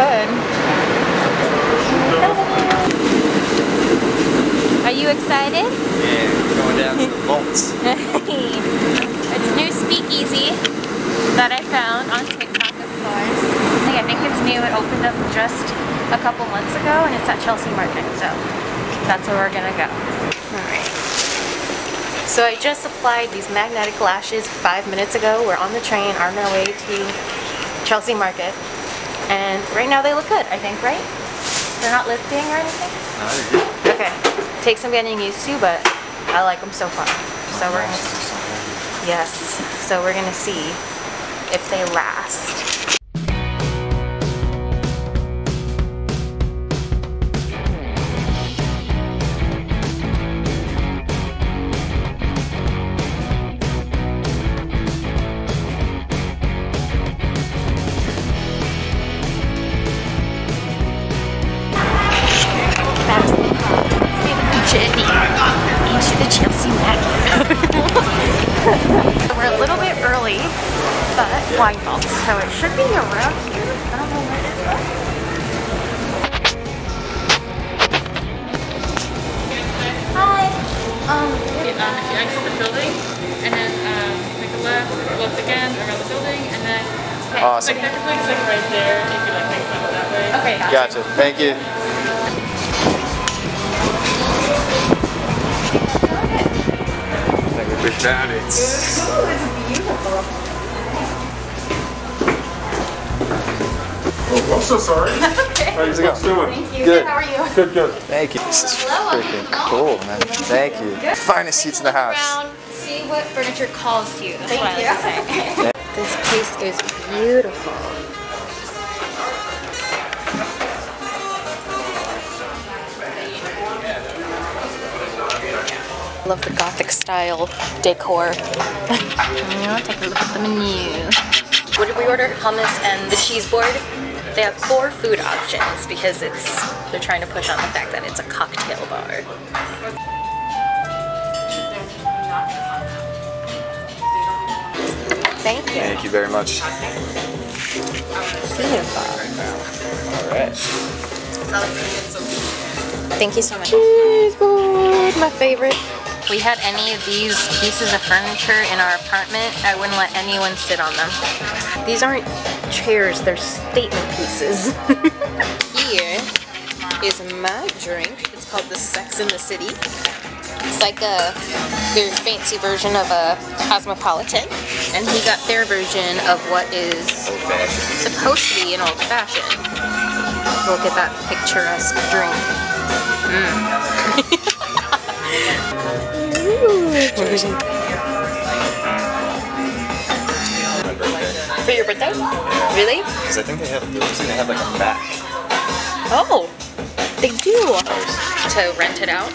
could. Are you excited? Yeah, we're going down to the vaults. It's new Speakeasy that I found on TikTok, of course. I think it's new. It opened up just a couple months ago, and it's at Chelsea Market, so that's where we're gonna go. Alright. So I just applied these magnetic lashes 5 minutes ago. We're on the train on our way to Chelsea Market, and right now they look good, I think, right? They're not lifting or anything? No, they're good. Okay. Take some getting used to, but I like them so far. So we're gonna, yes. So we're gonna see if they last. Into the Chelsea Market. We're a little bit early, but wine vaults, so it should be around here. I don't know where it is. Hi. If you exit the building and then take a left again around the building, and then Awesome. like technically it's like right there if you like make fun that way. Okay. Gotcha. Thank you. We found it. Ooh, it's beautiful. Oh, I'm so sorry. Okay. How's it going? Thank you. Good. How are you? Good, good. Thank you. This is Hello. freaking cool, man. Thank you. Good. Finest seats in the house. Around, see what furniture calls to you. That's Thank what I like to say. This place is beautiful. I love the Gothic style decor. Now take a look at the menu. What did we order? Hummus and the cheese board. They have 4 food options because they're trying to push on the fact that it's a cocktail bar. Thank you. Thank you very much. Beautiful. Alright. Thank you so much. Cheese board, my favorite. If we had any of these pieces of furniture in our apartment, I wouldn't let anyone sit on them. These aren't chairs, they're statement pieces. Here is my drink. It's called the Sex in the City. It's like a very fancy version of a Cosmopolitan. And he got their version of what is supposed to be an old fashioned. Look at that picturesque drink. For your birthday? Really? Because I think they have like a back. Oh, they do. To rent it out,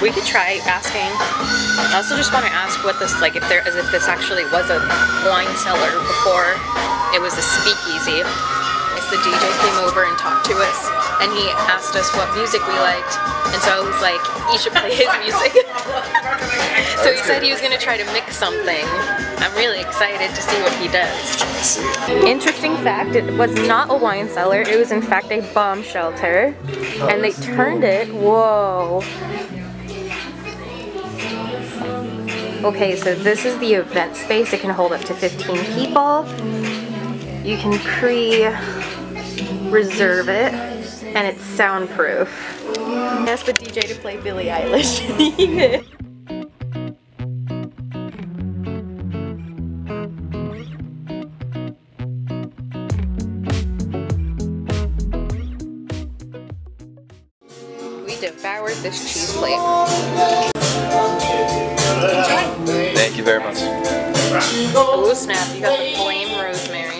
we could try asking. I also just want to ask what this like if this actually was a wine cellar before it was a speakeasy. The DJ came over and talked to us, and he asked us what music we liked, and so I was like, you should play his music. So he said he was going to try to mix something. I'm really excited to see what he does. Interesting fact, it was not a wine cellar, it was in fact a bomb shelter, and they turned it, whoa. Okay, so this is the event space. It can hold up to 15 people. You can pre-reserve it, and it's soundproof. I asked the DJ to play Billie Eilish. He did. We devoured this cheese plate. Enjoy. Thank you very much. Oh snap, you got the flame rosemary.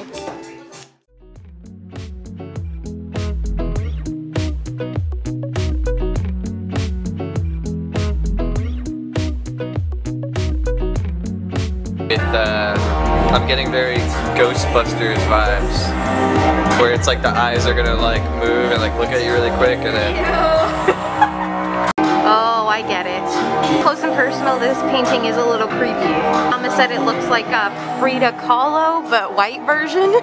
I'm getting very Ghostbusters vibes, where it's like the eyes are gonna like move and like look at you really quick and then... Oh, I I get it. Close and personal, this painting is a little creepy. Mama said it looks like a Frida Kahlo, but white version.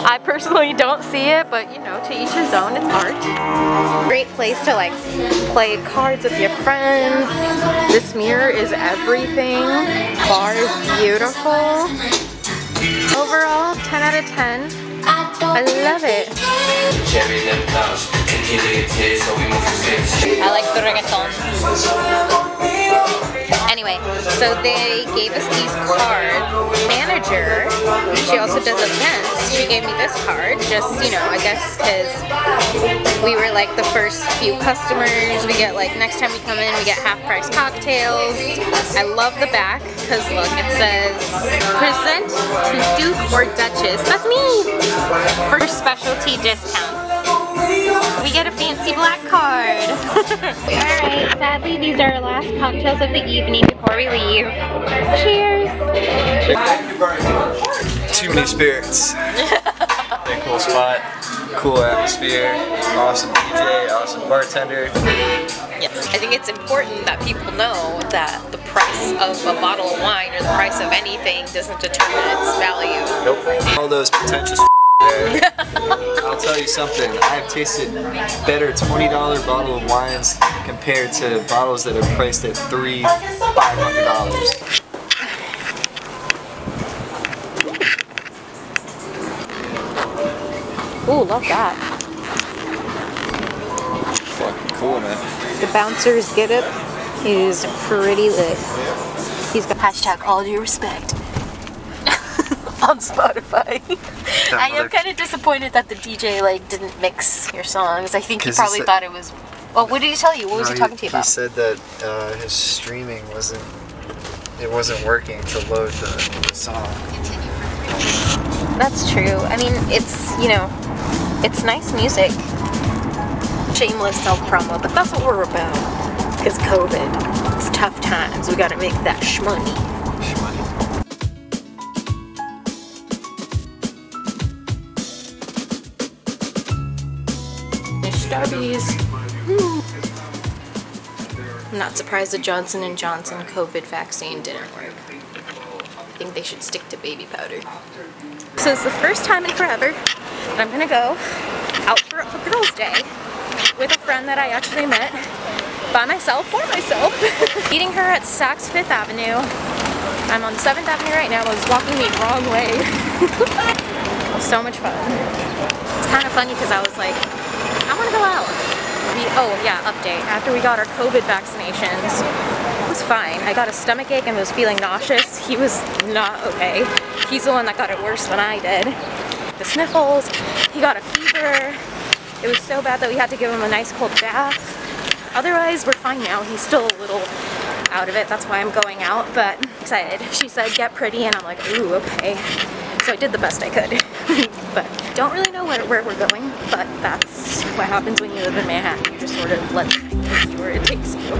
I personally don't see it, but you know, to each his own, it's art. Great place to like play cards with your friends. This mirror is everything. Bar is beautiful. Overall, 10 out of 10. I love it. I like the reggaeton. Anyway, so they gave us these cards. Manager, she also does events. She gave me this card, just, you know, I guess because we were like the first few customers. We get like, next time we come in, we get half-price cocktails. I love the back because look, it says, present to Duke or Duchess. That's me! For specialty discount. We get a fancy black card. Alright, sadly these are our last cocktails of the evening before we leave. Cheers! Too many spirits. Very cool spot, cool atmosphere, awesome DJ, awesome bartender. Yes, I think it's important that people know that the price of a bottle of wine or the price of anything doesn't determine its value. Nope. All those pretentious there. I'll tell you something, I've tasted better $20 bottle of wines compared to bottles that are priced at $300, $500. Ooh, love that. Fucking cool, man. The bouncer's get up is pretty lit. He's got hashtag all due respect on Spotify. I am kind of disappointed that the DJ like didn't mix your songs. I think he probably thought it was. Well, what did he tell you? What was he talking to you about? He said that his streaming wasn't working to load the song. That's true. I mean, it's, you know, it's nice music. Shameless self-promo, but that's what we're about. Because COVID, it's tough times. We gotta make that shmoney. Starbies. I'm not surprised the Johnson & Johnson COVID vaccine didn't work. I think they should stick to baby powder. So it's the first time in forever that I'm gonna go out for Girls' Day with a friend that I actually met by myself, for myself. Meeting her at Saks Fifth Avenue. I'm on 7th Avenue right now. I was walking the wrong way. So much fun. It's kind of funny because I was like, I want to go out. Oh yeah, update. After we got our COVID vaccinations, it was fine. I got a stomach ache and was feeling nauseous. He was not okay. He's the one that got it worse than I did. The sniffles, he got a fever. It was so bad that we had to give him a nice cold bath. Otherwise, we're fine now. He's still a little out of it. That's why I'm going out, but I'm excited. She said, get pretty, and I'm like, ooh, okay. So I did the best I could. But don't really know where we're going, but that's what happens when you live in Manhattan. You just sort of let the thing take you where it takes you.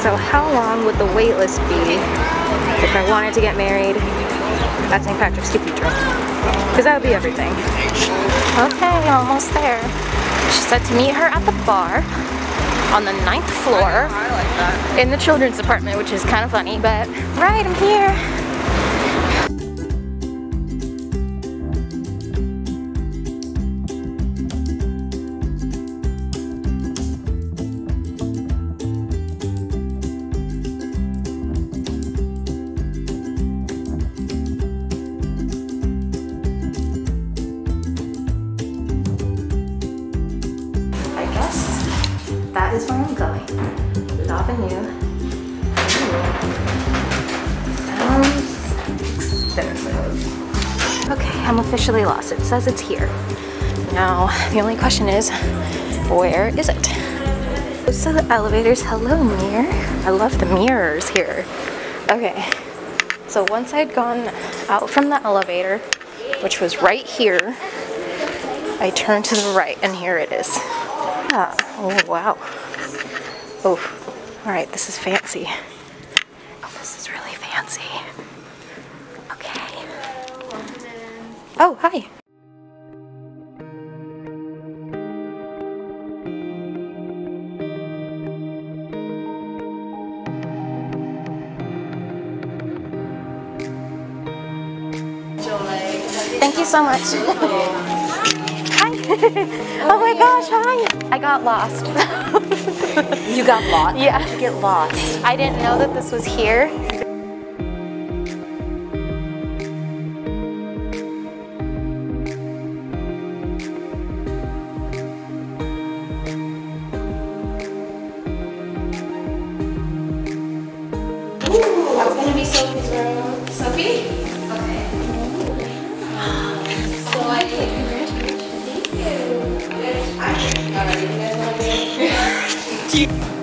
So how long would the wait list be if I wanted to get married at St. Patrick's Cathedral? Because that would be everything. Okay, almost there. She said to meet her at the bar on the 9th floor in the children's department, which is kind of funny, but right, I'm here. That is where I'm going. Fifth Avenue. Sounds expensive. Okay, I'm officially lost. It says it's here. Now, the only question is, where is it? So the elevators. Hello, mirror. I love the mirrors here. Okay, so once I'd gone out from the elevator, which was right here, I turned to the right, and here it is. Ah, oh wow. Oh, alright, this is fancy. Oh, this is really fancy. Okay. Oh, hi. Thank you so much. Hi. Oh my gosh, hi. I got lost. You got lost? Yeah. How did you get lost? I didn't know that this was here. That's gonna be Sophie's room. Sophie? Okay. So I did. Congratulations. Thank you. Alright, you guys want to